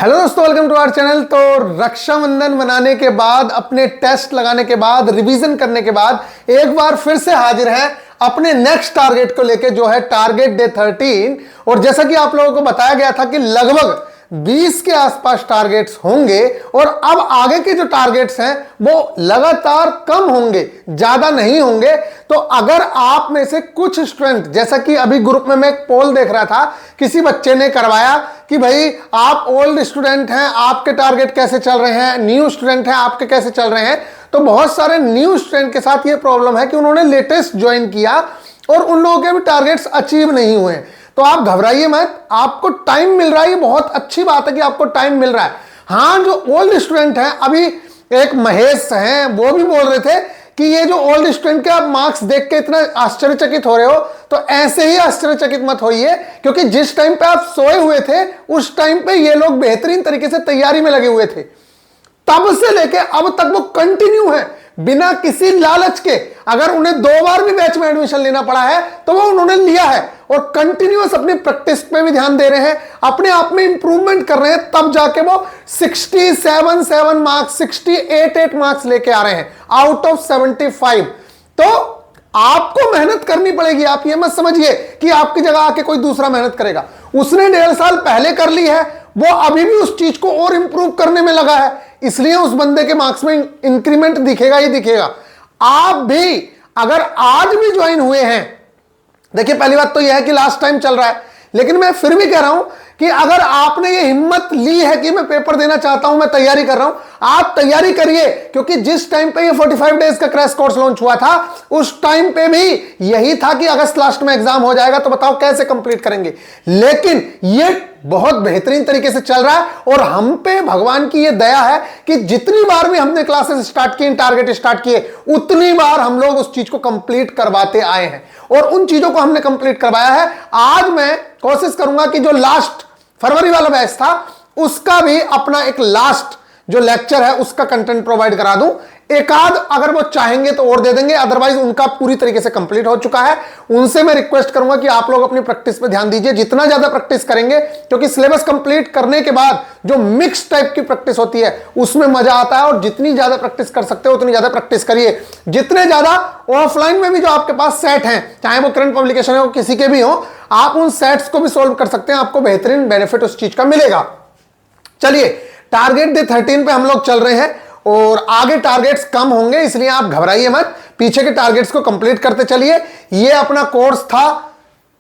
Hello दोस्तों, welcome to our channel. तो रक्षाबंधन मनाने के बाद, अपने टेस्ट लगाने के बाद, रिवीजन करने के बाद एक बार फिर से हाजिर है अपने नेक्स्ट टारगेट को लेके, जो है टारगेट डे 13। और जैसा कि आप लोगों को बताया गया था कि लगभग 20 के आसपास टारगेट्स होंगे और अब आगे के जो टारगेट्स हैं वो लगातार कम होंगे, ज्यादा नहीं होंगे। तो अगर आप में से कुछ स्टूडेंट, जैसा कि अभी ग्रुप में मैं एक पोल देख रहा था, किसी बच्चे ने करवाया कि भाई आप ओल्ड स्टूडेंट हैं, आपके टारगेट कैसे चल रहे हैं, न्यू स्टूडेंट हैं, आपके कैसे चल रहे हैं। तो बहुत सारे न्यू स्टूडेंट के साथ ये प्रॉब्लम है कि उन्होंने लेटेस्ट ज्वाइन किया और उन लोगों के भी टारगेट्स अचीव नहीं हुए। तो आप घबराइए मत, आपको टाइम मिल रहा है। ये बहुत अच्छी बात है कि आपको टाइम मिल रहा है। हाँ, जो ओल्ड स्टूडेंट हैं, अभी एक महेश हैं, वो भी बोल रहे थे कि ये जो ओल्ड स्टूडेंट के आप मार्क्स देख के इतना आश्चर्यचकित हो रहे हो, तो ऐसे ही आश्चर्यचकित मत होइए, क्योंकि जिस टाइम पे आप सोए हुए थे उस टाइम पे ये लोग बेहतरीन तरीके से तैयारी में लगे हुए थे। तब से लेके अब तक वो कंटिन्यू है, बिना किसी लालच के। अगर उन्हें 2 बार भी बैच में एडमिशन लेना पड़ा है तो वो उन्होंने लिया है और कंटिन्यूअस अपनी प्रैक्टिस पे भी ध्यान दे रहे हैं, अपने आप में इंप्रूवमेंट कर रहे हैं। तब जाके वो 67 मार्क्स, 68 मार्क्स लेके आ रहे हैं आउट ऑफ 75। तो आपको मेहनत करनी पड़ेगी। आप ये मत समझिए कि आपकी जगह आके कोई दूसरा मेहनत करेगा। उसने 1.5 साल पहले कर ली है, वो अभी भी उस चीज को और इंप्रूव करने में लगा है, इसलिए उस बंदे के मार्क्स में इंक्रीमेंट दिखेगा ही दिखेगा। आप भी अगर आज भी ज्वाइन हुए हैं, देखिए पहली बात तो यह है कि लास्ट टाइम चल रहा है, लेकिन मैं फिर भी कह रहा हूं कि अगर आपने ये हिम्मत ली है कि मैं पेपर देना चाहता हूं, मैं तैयारी कर रहा हूं, आप तैयारी करिए। क्योंकि जिस टाइम पे ये 45 डेज का क्रैश कोर्स लॉन्च हुआ था, उस टाइम पे भी यही था कि अगस्त लास्ट में एग्जाम हो जाएगा, तो बताओ कैसे कंप्लीट करेंगे। लेकिन ये बहुत बेहतरीन तरीके से चल रहा है और हम पे भगवान की ये दया है कि जितनी बार भी हमने क्लासेस स्टार्ट की, टारगेट स्टार्ट किए, उतनी बार हम लोग उस चीज को कंप्लीट करवाते आए हैं और उन चीजों को हमने कंप्लीट करवाया है। आज मैं कोशिश करूंगा कि जो लास्ट फरवरी वाला बैच था उसका भी अपना एक लास्ट जो लेक्चर है उसका कंटेंट प्रोवाइड करा दूं। एक आध अगर वो चाहेंगे तो और दे देंगे, अदरवाइज उनका पूरी तरीके से कंप्लीट हो चुका है। उनसे मैं रिक्वेस्ट करूंगा कि आप लोग अपनी प्रैक्टिस पे ध्यान दीजिए, जितना ज्यादा प्रैक्टिस करेंगे, क्योंकि सिलेबस कंप्लीट करने के बाद जो मिक्स टाइप की प्रैक्टिस होती है उसमें मजा आता है। और जितनी ज्यादा प्रैक्टिस कर सकते हो उतनी ज्यादा प्रैक्टिस करिए। जितने ज्यादा ऑफलाइन में भी जो आपके पास सेट हैं, चाहे वो करंट पब्लिकेशन हो, किसी के भी हो, आप उन सेट्स को भी सोल्व कर सकते हैं, आपको बेहतरीन बेनिफिट उस चीज का मिलेगा। चलिए, टारगेट डे 13 पे हम लोग चल रहे हैं और आगे टारगेट्स कम होंगे, इसलिए आप घबराइए मत, पीछे के टारगेट्स को कंप्लीट करते चलिए। ये अपना कोर्स था,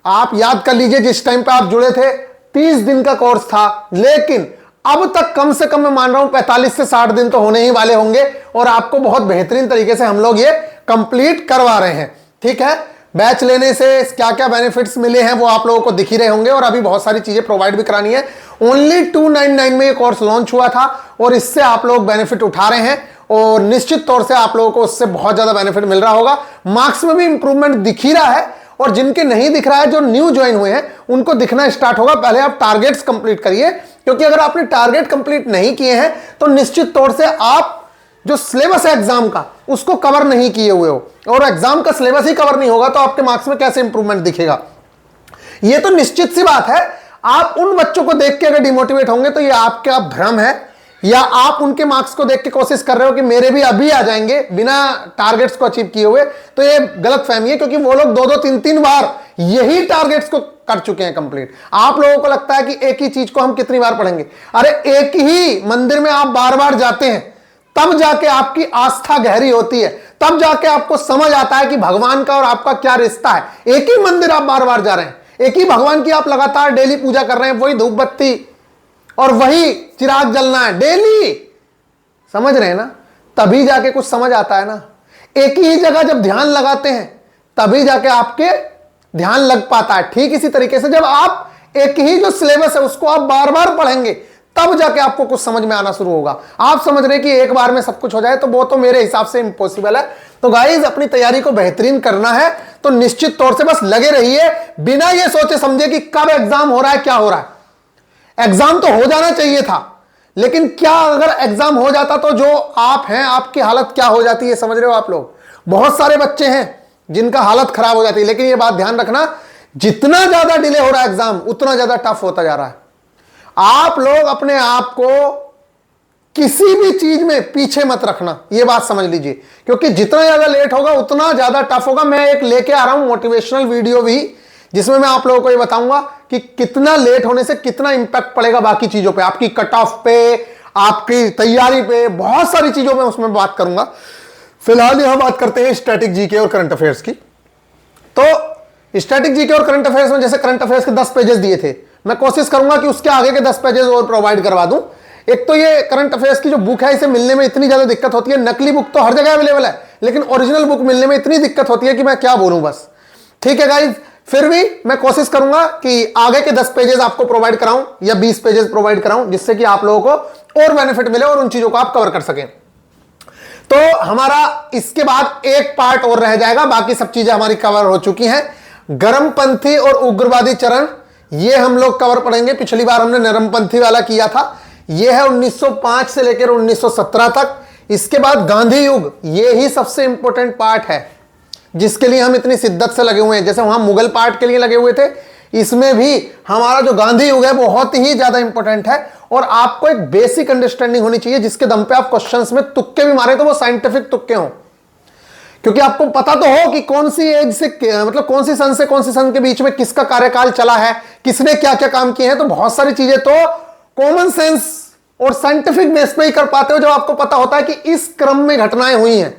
आप याद कर लीजिए, जिस टाइम पे आप जुड़े थे 30 दिन का कोर्स था, लेकिन अब तक कम से कम मैं मान रहा हूं 45 से 60 दिन तो होने ही वाले होंगे और आपको बहुत बेहतरीन तरीके से हम लोग ये कंप्लीट करवा रहे हैं। ठीक है, बैच लेने से क्या क्या बेनिफिट्स मिले हैं वो आप लोगों को दिख ही रहे होंगे और अभी बहुत सारी चीजें प्रोवाइड भी करानी है। ओनली 299 में ये कोर्स लॉन्च हुआ था और इससे आप लोग बेनिफिट उठा रहे हैं और निश्चित तौर से आप लोगों को उससे बहुत ज्यादा बेनिफिट मिल रहा होगा। मार्क्स में भी इंप्रूवमेंट दिख ही रहा है और जिनके नहीं दिख रहा है, जो न्यू ज्वाइन हुए हैं, उनको दिखना स्टार्ट होगा। पहले आप टारगेट्स कंप्लीट करिए, क्योंकि अगर आपने टारगेट कंप्लीट नहीं किए हैं तो निश्चित तौर से आप जो सिलेबस है एग्जाम का उसको कवर नहीं किए हुए हो, और एग्जाम का सिलेबस ही कवर नहीं होगा तो आपके मार्क्स में कैसे इंप्रूवमेंट दिखेगा। ये तो निश्चित सी बात है। आप उन बच्चों को देख के अगर डिमोटिवेट होंगे तो ये आपका भ्रम है, या आप उनके मार्क्स को देख के कोशिश कर रहे हो कि मेरे भी अभी आ जाएंगे बिना टारगेट्स को अचीव किए हुए, तो ये गलत फहमी है, क्योंकि वो लोग 2-2, 3-3 बार यही टारगेट्स को कर चुके हैं कंप्लीट। आप लोगों को लगता है कि एक ही चीज को हम कितनी बार पढ़ेंगे। अरे एक ही मंदिर में आप बार बार जाते हैं, तब जाके आपकी आस्था गहरी होती है, तब जाके आपको समझ आता है कि भगवान का और आपका क्या रिश्ता है। एक ही मंदिर आप बार बार जा रहे हैं, एक ही भगवान की आप लगातार डेली पूजा कर रहे हैं, वही धूप बत्ती और वही चिराग जलना है डेली, समझ रहे हैं ना, तभी जाके कुछ समझ आता है ना। एक ही जगह जब ध्यान लगाते हैं तभी जाके आपके ध्यान लग पाता है। ठीक इसी तरीके से जब आप एक ही जो सिलेबस है उसको आप बार बार पढ़ेंगे तब जाके आपको कुछ समझ में आना शुरू होगा। आप समझ रहे कि एक बार में सब कुछ हो जाए, तो वो तो मेरे हिसाब से इम्पॉसिबल है। तो गाइज, अपनी तैयारी को बेहतरीन करना है तो निश्चित तौर से बस लगे रहिए, बिना ये सोचे समझे कि कब एग्जाम हो रहा है, क्या हो रहा है। एग्जाम तो हो जाना चाहिए था, लेकिन क्या अगर एग्जाम हो जाता तो जो आप हैं, आपकी हालत क्या हो जाती है, समझ रहे हो आप लोग। बहुत सारे बच्चे हैं जिनका हालत खराब हो जाती है, लेकिन ये बात ध्यान रखना, जितना ज्यादा डिले हो रहा है एग्जाम उतना ज्यादा टफ होता जा रहा है। आप लोग अपने आप को किसी भी चीज में पीछे मत रखना, यह बात समझ लीजिए, क्योंकि जितना ज्यादा लेट होगा उतना ज्यादा टफ होगा। मैं एक लेके आ रहा हूं मोटिवेशनल वीडियो भी, जिसमें मैं आप लोगों को ये बताऊंगा कि कितना लेट होने से कितना इंपैक्ट पड़ेगा बाकी चीजों पे, आपकी कट ऑफ पे, आपकी तैयारी पे, बहुत सारी चीजों पे उसमें बात करूंगा। फिलहाल यहां बात करते हैं स्टैटिक जीके और करंट अफेयर्स की। तो स्टैटिक जीके और करंट अफेयर्स में जैसे करंट अफेयर्स के 10 पेजेस दिए थे, मैं कोशिश करूंगा कि उसके आगे के 10 पेजेस और प्रोवाइड करवा दूं। एक तो ये करंट अफेयर्स की जो बुक है, इसे मिलने में इतनी ज्यादा दिक्कत होती है। नकली बुक तो हर जगह अवेलेबल है, लेकिन ओरिजिनल बुक मिलने में इतनी दिक्कत होती है कि मैं क्या बोलूं बस। ठीक है गाइज, फिर भी मैं कोशिश करूंगा कि आगे के 10 पेजेस आपको प्रोवाइड कराऊं या 20 पेजेस प्रोवाइड कराऊं, जिससे कि आप लोगों को और बेनिफिट मिले और उन चीजों को आप कवर कर सकें। तो हमारा इसके बाद एक पार्ट और रह जाएगा, बाकी सब चीजें हमारी कवर हो चुकी हैं। गर्मपंथी और उग्रवादी चरण, ये हम लोग कवर पढ़ेंगे। पिछली बार हमने नरमपंथी वाला किया था, ये है 1905 से लेकर 1917 तक। इसके बाद गांधी युग, ये ही सबसे इंपॉर्टेंट पार्ट है, जिसके लिए हम इतनी शिद्दत से लगे हुए हैं। जैसे वहां मुगल पार्ट के लिए लगे हुए थे, इसमें भी हमारा जो गांधी युग है बहुत ही ज्यादा इंपॉर्टेंट है। और आपको एक बेसिक अंडरस्टैंडिंग होनी चाहिए, जिसके दम पे आप क्वेश्चंस में तुक्के भी मारे तो वो साइंटिफिक तुक्के हों, क्योंकि आपको पता तो हो कि कौन सी एज से, मतलब कौन सी सन से कौन सी सन के बीच में किसका कार्यकाल चला है, किसने क्या क्या काम किए हैं। तो बहुत सारी चीजें तो कॉमन सेंस और साइंटिफिक बेस पे ही कर पाते हो, जब आपको पता होता है कि इस क्रम में घटनाएं हुई हैं।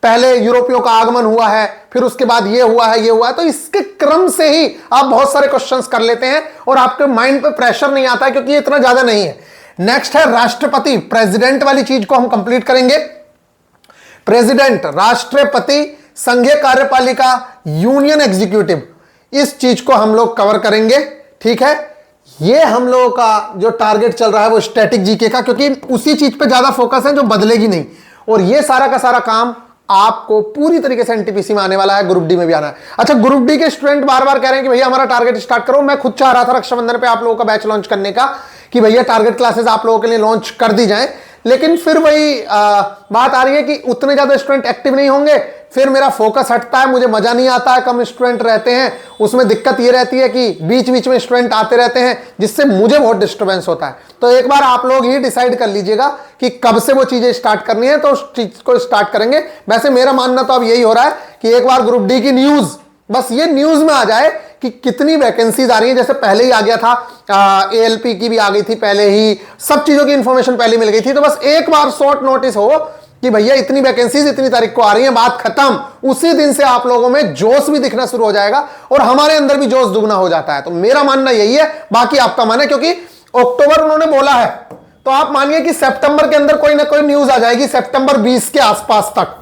पहले यूरोपियों का आगमन हुआ है, फिर उसके बाद ये हुआ है, ये हुआ है, तो इसके क्रम से ही आप बहुत सारे क्वेश्चंस कर लेते हैं और आपके माइंड पे प्रेशर नहीं आता है, क्योंकि ये इतना ज्यादा नहीं है। नेक्स्ट है राष्ट्रपति, प्रेसिडेंट वाली चीज को हम कंप्लीट करेंगे। प्रेसिडेंट, राष्ट्रपति, संघीय कार्यपालिका, यूनियन एग्जीक्यूटिव, इस चीज को हम लोग कवर करेंगे। ठीक है, ये हम लोगों का जो टारगेट चल रहा है वो स्टैटिक जीके का, क्योंकि उसी चीज पे ज्यादा फोकस है जो बदलेगी नहीं। और ये सारा का सारा काम आपको पूरी तरीके से एनटीपीसी में आने वाला है, ग्रुप डी में भी आना है। अच्छा, ग्रुप डी के स्टूडेंट बार बार कह रहे हैं कि भैया हमारा टारगेट स्टार्ट करो। मैं खुद चाह रहा था रक्षाबंधन पे आप लोगों का बैच लॉन्च करने का, कि भैया टारगेट क्लासेस आप लोगों के लिए लॉन्च कर दी जाए, लेकिन फिर वही बात आ रही है कि उतने ज्यादा स्टूडेंट एक्टिव नहीं होंगे, फिर मेरा फोकस हटता है, मुझे मजा नहीं आता है, कम स्टूडेंट रहते हैं। उसमें दिक्कत ये रहती है कि बीच बीच में स्टूडेंट आते रहते हैं, जिससे मुझे बहुत डिस्टर्बेंस होता है। तो एक बार आप लोग ही डिसाइड कर लीजिएगा कि कब से वो चीजें स्टार्ट करनी है, तो उस चीज को स्टार्ट करेंगे। वैसे मेरा मानना तो अब यही हो रहा है कि एक बार ग्रुप डी की न्यूज, बस ये न्यूज में आ जाए कि कितनी वैकेंसीज आ रही है। जैसे पहले ही आ गया था, एएलपी की भी आ गई थी पहले ही, सब चीजों की इंफॉर्मेशन पहले मिल गई थी। तो बस एक बार शॉर्ट नोटिस हो कि भैया इतनी वैकेंसीज इतनी तारीख को आ रही है, बात खत्म। उसी दिन से आप लोगों में जोश भी दिखना शुरू हो जाएगा और हमारे अंदर भी जोश दुगना हो जाता है। तो मेरा मानना यही है, बाकी आपका माने, क्योंकि अक्टूबर उन्होंने बोला है, तो आप मानिए कि सितंबर के अंदर कोई ना कोई न्यूज आ जाएगी। सितंबर 20 के आसपास तक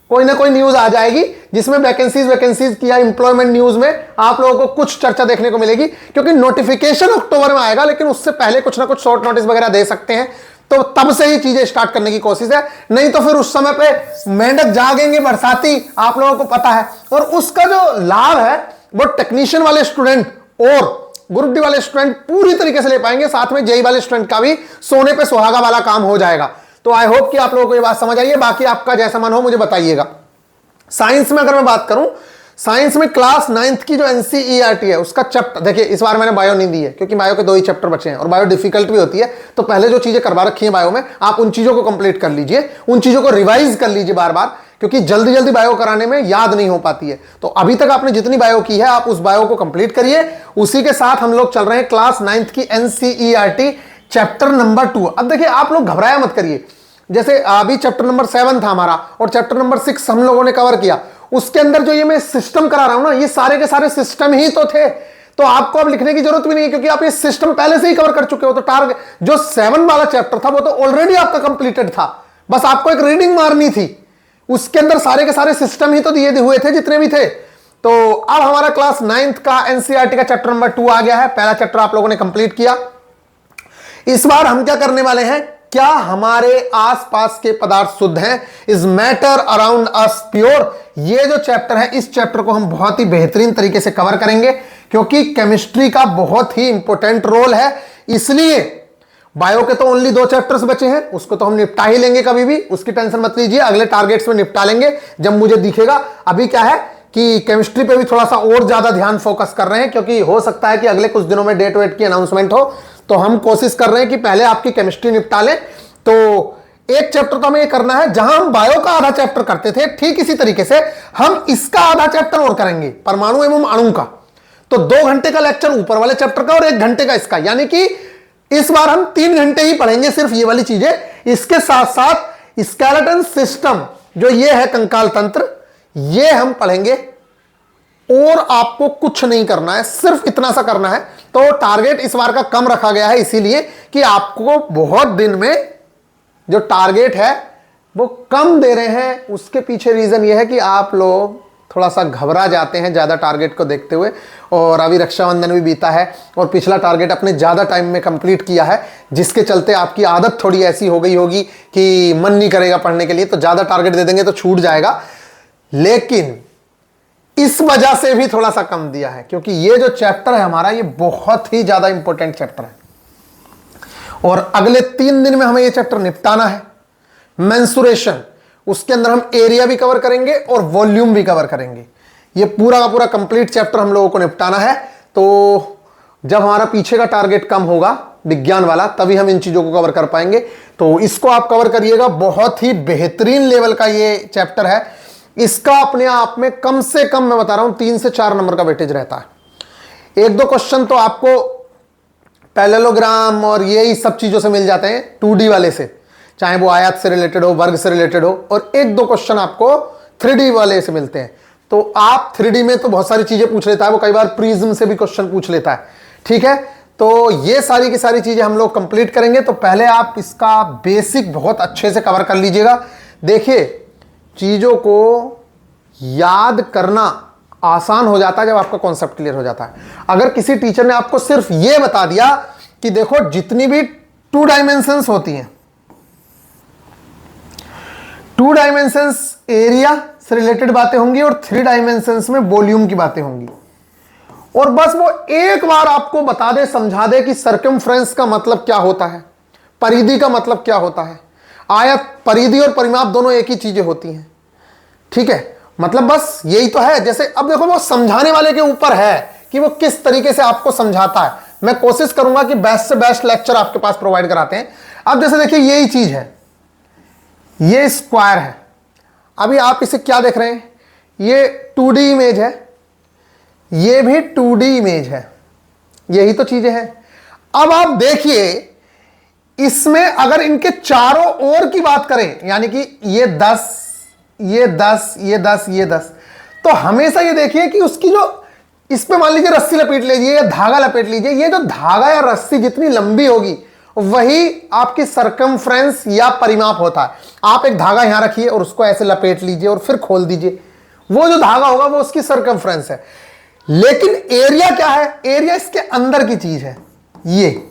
कोई ना कोई न्यूज आ जाएगी, जिसमें वैकेंसीज किया एम्प्लॉयमेंट न्यूज में आप लोगों को कुछ चर्चा देखने को मिलेगी, क्योंकि नोटिफिकेशन अक्टूबर में आएगा, लेकिन उससे पहले कुछ ना कुछ शॉर्ट नोटिस वगैरह दे सकते हैं। तो तब से ही चीजें स्टार्ट करने की कोशिश है, नहीं तो फिर उस समय पे मेंढक जागेंगे बरसाती, आप लोगों को पता है। और उसका जो लाभ है वो टेक्नीशियन वाले स्टूडेंट और ग्रुप डी वाले स्टूडेंट पूरी तरीके से ले पाएंगे, साथ में जेई वाले स्टूडेंट का भी सोने पे सुहागा वाला काम हो जाएगा। तो आई होप कि आप लोगों को ये बात समझ आई है। बाकी आपका जैसा मन हो मुझे बताइएगा। साइंस में अगर मैं बात करूं, साइंस में क्लास 9th की जो एनसीईआरटी है उसका चैप्टर, देखिए इस बार मैंने बायो नहीं दी है, क्योंकि बायो के 2 ही चैप्टर बचे हैं और बायो डिफिकल्ट भी होती है। तो पहले जो चीजें करवा रखी है बायो में, आप उन चीजों को कंप्लीट कर लीजिए, उन चीजों को रिवाइज कर लीजिए बार बार, क्योंकि जल्दी जल्दी बायो कराने में याद नहीं हो पाती है। तो अभी तक आपने जितनी बायो की है आप उस बायो को कंप्लीट करिए। उसी के साथ हम लोग चल रहे हैं क्लास 9th की एनसीईआरटी चैप्टर नंबर 2। अब देखिए आप लोग घबराया मत करिए, जैसे अभी चैप्टर नंबर 7 था हमारा और चैप्टर नंबर 6 हम लोगों ने कवर किया। उसके अंदर जो ये मैं सिस्टम करा रहा हूं ना, ये सारे के सारे सिस्टम ही तो थे, तो आपको अब लिखने की जरूरत भी नहीं है, क्योंकि आप ये सिस्टम पहले से ही कवर कर चुके हो। तो टारगेट जो 7 वाला चैप्टर था वो तो ऑलरेडी आपका कंप्लीटेड था, बस आपको एक रीडिंग मारनी थी। उसके अंदर सारे के सारे सिस्टम ही तो दिए हुए थे जितने भी थे। तो अब हमारा क्लास 9th का एनसीईआरटी का चैप्टर नंबर 2 आ गया है। पहला चैप्टर आप लोगों ने कंप्लीट किया। इस बार हम क्या करने वाले हैं, क्या हमारे आसपास के पदार्थ शुद्ध हैं, is matter around us pure. ये जो चैप्टर है, इस चैप्टर को हम बहुत ही बेहतरीन तरीके से कवर करेंगे, क्योंकि केमिस्ट्री का बहुत ही इंपॉर्टेंट रोल है। इसलिए बायो के तो ओनली 2 चैप्टर्स बचे हैं, उसको तो हम निपटा ही लेंगे, कभी भी उसकी टेंशन मत लीजिए, अगले टारगेट्स में निपटा लेंगे जब मुझे दिखेगा। अभी क्या है कि केमिस्ट्री पे भी थोड़ा सा और ज्यादा ध्यान फोकस कर रहे हैं, क्योंकि हो सकता है कि अगले कुछ दिनों में डेट वेट की अनाउंसमेंट हो, तो हम कोशिश कर रहे हैं कि पहले आपकी केमिस्ट्री निपटा लें। तो एक चैप्टर तो हमें ये करना है, जहां हम बायो का आधा चैप्टर करते थे ठीक इसी तरीके से हम इसका आधा चैप्टर और करेंगे, परमाणु एवं अणु का। तो 2 घंटे का लेक्चर ऊपर वाले चैप्टर का और 1 घंटे का इसका, यानी कि इस बार हम 3 घंटे ही पढ़ेंगे सिर्फ ये वाली चीजें। इसके साथ साथ स्केलेटन सिस्टम जो ये है कंकाल तंत्र, ये हम पढ़ेंगे और आपको कुछ नहीं करना है, सिर्फ इतना सा करना है। तो टारगेट इस बार का कम रखा गया है इसीलिए कि आपको बहुत दिन में जो टारगेट है वो कम दे रहे हैं। उसके पीछे रीजन ये है कि आप लोग थोड़ा सा घबरा जाते हैं ज्यादा टारगेट को देखते हुए, और अभी रक्षाबंधन भी बीता है और पिछला टारगेट अपने ज्यादा टाइम में कंप्लीट किया है, जिसके चलते आपकी आदत थोड़ी ऐसी हो गई होगी कि मन नहीं करेगा पढ़ने के लिए, तो ज्यादा टारगेट दे देंगे तो छूट जाएगा। लेकिन इस वजह से भी थोड़ा सा कम दिया है क्योंकि ये जो चैप्टर है हमारा, ये बहुत ही ज्यादा इंपॉर्टेंट चैप्टर है और अगले 3 दिन में हमें ये चैप्टर निपटाना है। मेंसुरेशन, उसके अंदर हम एरिया भी कवर करेंगे और वॉल्यूम भी कवर करेंगे। ये पूरा का पूरा कंप्लीट चैप्टर हम लोगों को निपटाना है। तो जब हमारा पीछे का टारगेट कम होगा विज्ञान वाला, तभी हम इन चीजों को कवर कर पाएंगे। तो इसको आप कवर करिएगा, बहुत ही बेहतरीन लेवल का ये चैप्टर है। इसका अपने आप में कम से कम मैं बता रहा हूं 3 से 4 नंबर का वेटेज रहता है। 1-2 क्वेश्चन तो आपको पैरेललोग्राम और यही सब चीजों से मिल जाते हैं 2D वाले से, चाहे वो आयत से रिलेटेड हो, वर्ग से रिलेटेड हो, और 1-2 क्वेश्चन आपको 3D वाले से मिलते हैं। तो आप 3D में तो बहुत सारी चीजें पूछ लेता है वो, कई बार प्रिज्म से भी क्वेश्चन पूछ लेता है, ठीक है। तो ये सारी की सारी चीजें हम लोग कंप्लीट करेंगे। तो पहले आप इसका बेसिक बहुत अच्छे से कवर कर लीजिएगा। देखिए, चीजों को याद करना आसान हो जाता है जब आपका कॉन्सेप्ट क्लियर हो जाता है। अगर किसी टीचर ने आपको सिर्फ यह बता दिया कि देखो जितनी भी 2 डायमेंशंस होती हैं, 2 डायमेंशंस एरिया से रिलेटेड बातें होंगी और 3 डायमेंशंस में वॉल्यूम की बातें होंगी, और बस वो एक बार आपको बता दे, समझा दे कि सर्कमफ्रेंस का मतलब क्या होता है, परिधि का मतलब क्या होता है। आयत, परिधि और परिमाप दोनों एक ही चीजें होती हैं, ठीक है। मतलब बस यही तो है। जैसे अब देखो, वो समझाने वाले के ऊपर है कि वो किस तरीके से आपको समझाता है। मैं कोशिश करूंगा कि बेस्ट से बेस्ट लेक्चर आपके पास प्रोवाइड कराते हैं। अब जैसे देखिए, यही चीज है, ये स्क्वायर है। अभी आप इसे क्या देख रहे हैं, ये 2D इमेज है, ये भी 2D इमेज है, यही तो चीजें हैं। अब आप देखिए, इसमें अगर इनके चारों ओर की बात करें, यानी कि ये 10, ये 10, ये 10, ये 10, तो हमेशा ये देखिए कि उसकी जो, इस पे मान लीजिए रस्सी लपेट लीजिए या धागा लपेट लीजिए, ये जो धागा या रस्सी जितनी लंबी होगी वही आपकी सरकमफ्रेंस या परिमाप होता है। आप एक धागा यहां रखिए और उसको ऐसे लपेट लीजिए और फिर खोल दीजिए, वो जो धागा होगा वो उसकी सरकमफ्रेंस है। लेकिन एरिया क्या है, एरिया इसके अंदर की चीज है, ये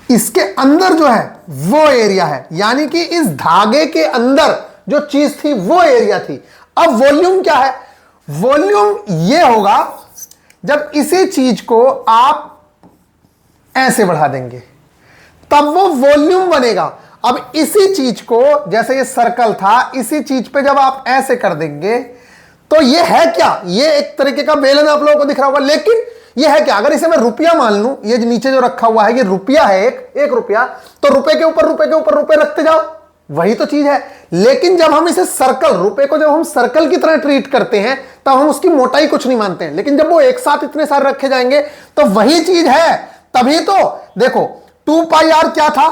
इसके अंदर जो है वो एरिया है, यानी कि इस धागे के अंदर जो चीज थी वो एरिया थी। अब वॉल्यूम क्या है, वॉल्यूम ये होगा जब इसी चीज को आप ऐसे बढ़ा देंगे तब वो वॉल्यूम बनेगा। अब इसी चीज को, जैसे ये सर्कल था, इसी चीज पे जब आप ऐसे कर देंगे तो ये है क्या, ये एक तरीके का बेलन आप लोगों को दिख रहा होगा। लेकिन ये है क्या, अगर इसे मैं रुपया मान लूं, ये नीचे जो रखा हुआ है ये रुपया है, एक रुपया, तो रुपए के ऊपर रुपए के ऊपर रुपए रखते जाओ, वही तो चीज है। लेकिन जब हम इसे सर्कल, रुपए को जब हम सर्कल की तरह ट्रीट करते हैं तब हम उसकी मोटाई कुछ नहीं मानते हैं। लेकिन जब वो एक साथ इतने सारे रखे जाएंगे तो वही चीज है। तभी तो देखो 2πr क्या था,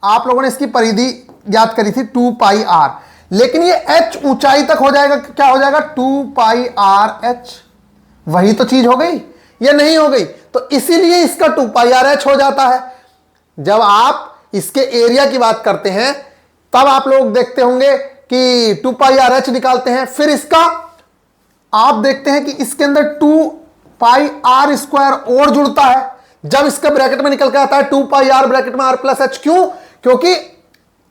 आप लोगों ने इसकी परिधि याद करी थी 2πr, लेकिन ये h ऊंचाई तक हो जाएगा, क्या हो जाएगा 2πrh, वही तो चीज हो गई, ये नहीं हो गई। तो इसीलिए इसका 2πrh हो जाता है। जब आप इसके एरिया की बात करते हैं तब आप लोग देखते होंगे कि 2πrh निकालते हैं, फिर इसका आप देखते हैं कि इसके अंदर 2πr² और जुड़ता है। जब इसका ब्रैकेट में निकल के आता है 2πr ब्रैकेट में r+h, क्यों, क्योंकि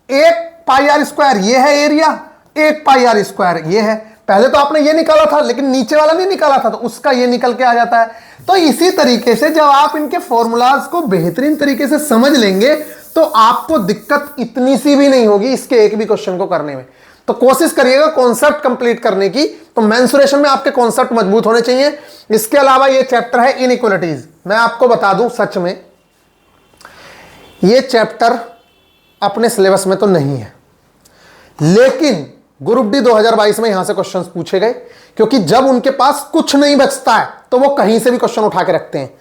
1πr² ये है एरिया, 1πr² ये है। पहले तो आपने ये निकाला था लेकिन नीचे वाला नहीं निकाला था, तो उसका ये निकल के आ जाता है। तो इसी तरीके से जब आप इनके फॉर्मूलाज को बेहतरीन तरीके से समझ लेंगे तो आपको दिक्कत इतनी सी भी नहीं होगी इसके एक भी क्वेश्चन को करने में। तो कोशिश करिएगा कॉन्सेप्ट कंप्लीट करने की। तो मेंसुरेशन में आपके कॉन्सेप्ट मजबूत होने चाहिए। इसके अलावा ये चैप्टर है इनइक्वालिटीज। मैं आपको बता दूं, सच में ये चैप्टर अपने सिलेबस में तो नहीं है, लेकिन ग्रुप डी 2022 में यहां से क्वेश्चंस पूछे गए, क्योंकि जब उनके पास कुछ नहीं बचता है तो वो कहीं से भी क्वेश्चन उठा के रखते हैं।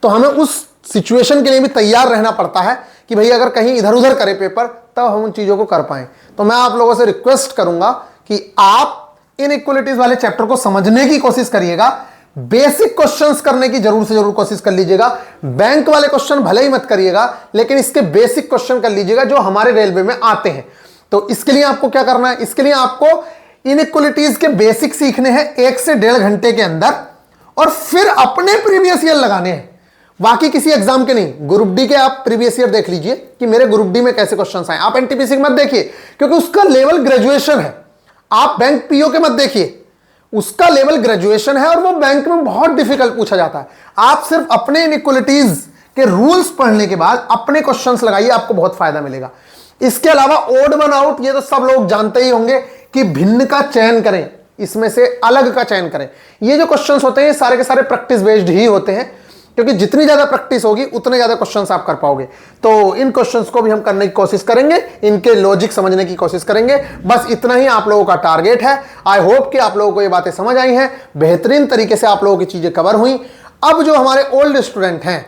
तो हमें उस सिचुएशन के लिए भी तैयार रहना पड़ता है कि भाई अगर कहीं इधर उधर करे पेपर तब हम उन चीजों को कर पाए। तो मैं आप लोगों से रिक्वेस्ट करूंगा कि आप इनइक्वालिटीज वाले चैप्टर को समझने की कोशिश करिएगा, बेसिक क्वेश्चंस करने की जरूर से जरूर कोशिश कर लीजिएगा। बैंक वाले क्वेश्चन भले ही मत करिएगा, लेकिन इसके बेसिक क्वेश्चन कर लीजिएगा जो हमारे रेलवे में आते हैं। तो इसके लिए आपको क्या करना है, इसके लिए आपको इनइक्वालिटीज के बेसिक सीखने हैं 1 से 1.5 घंटे के अंदर, और फिर अपने प्रीवियस ईयर लगाने हैं, बाकी किसी एग्जाम के नहीं। ग्रुप डी के आप प्रीवियस ईयर देख लीजिए कि मेरे ग्रुप डी में कैसे क्वेश्चंस आए। आप एनटीपीसी मत देखिए क्योंकि उसका लेवल ग्रेजुएशन है। आप बैंक पीओ के मत देखिए, उसका लेवल ग्रेजुएशन है और वो बैंक में बहुत डिफिकल्ट पूछा जाता है। आप सिर्फ अपने इनइक्वालिटीज के रूल्स पढ़ने के बाद अपने क्वेश्चंस लगाइए, आपको बहुत फायदा मिलेगा। इसके अलावा ओड वन आउट, ये तो सब लोग जानते ही होंगे कि भिन्न का चयन करें, इसमें से अलग का चयन करें। ये जो क्वेश्चंस होते हैं सारे के सारे प्रैक्टिस बेस्ड ही होते हैं, क्योंकि जितनी ज्यादा प्रैक्टिस होगी उतने ज्यादा क्वेश्चंस आप कर पाओगे। तो इन क्वेश्चंस को भी हम करने की कोशिश करेंगे, इनके लॉजिक समझने की कोशिश करेंगे। बस इतना ही आप लोगों का टारगेट है। आई होप कि आप लोगों को ये बातें समझ आई हैं, बेहतरीन तरीके से आप लोगों की चीजें कवर हुई। अब जो हमारे ओल्ड स्टूडेंट हैं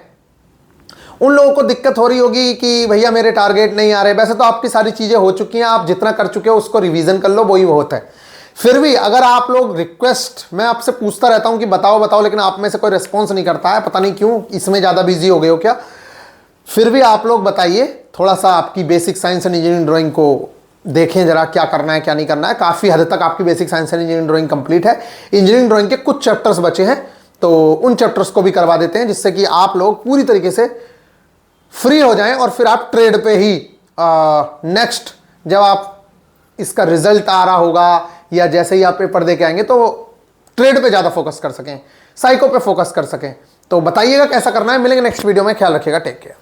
उन लोगों को दिक्कत हो रही होगी कि भैया मेरे टारगेट नहीं आ रहे। वैसे तो आपकी सारी चीजें हो चुकी हैं, आप जितना कर चुके हो उसको रिवीजन कर लो, वही बहुत है। फिर भी अगर आप लोग रिक्वेस्ट, मैं आपसे पूछता रहता हूं कि बताओ बताओ, लेकिन आप में से कोई रिस्पॉन्स नहीं करता है, पता नहीं क्यों, इसमें ज़्यादा बिजी हो गए हो क्या। फिर भी आप लोग बताइए, थोड़ा सा आपकी basic science and engineering drawing को देखें जरा, क्या करना है क्या नहीं करना है। काफ़ी हद तक आपकी basic science and engineering drawing complete है। इंजीनियरिंग ड्राइंग के कुछ चैप्टर्स बचे हैं, तो उन चैप्टर्स को भी करवा देते हैं, जिससे कि आप लोग पूरी तरीके से फ्री हो जाएं और फिर आप ट्रेड पे ही नेक्स्ट जब आप इसका रिजल्ट आ रहा होगा या जैसे ही आप पेपर दे के आएंगे तो ट्रेड पे ज़्यादा फोकस कर सकें, साइको पे फोकस कर सकें। तो बताइएगा कैसा करना है। मिलेंगे नेक्स्ट वीडियो में, ख्याल रखिएगा, टेक केयर।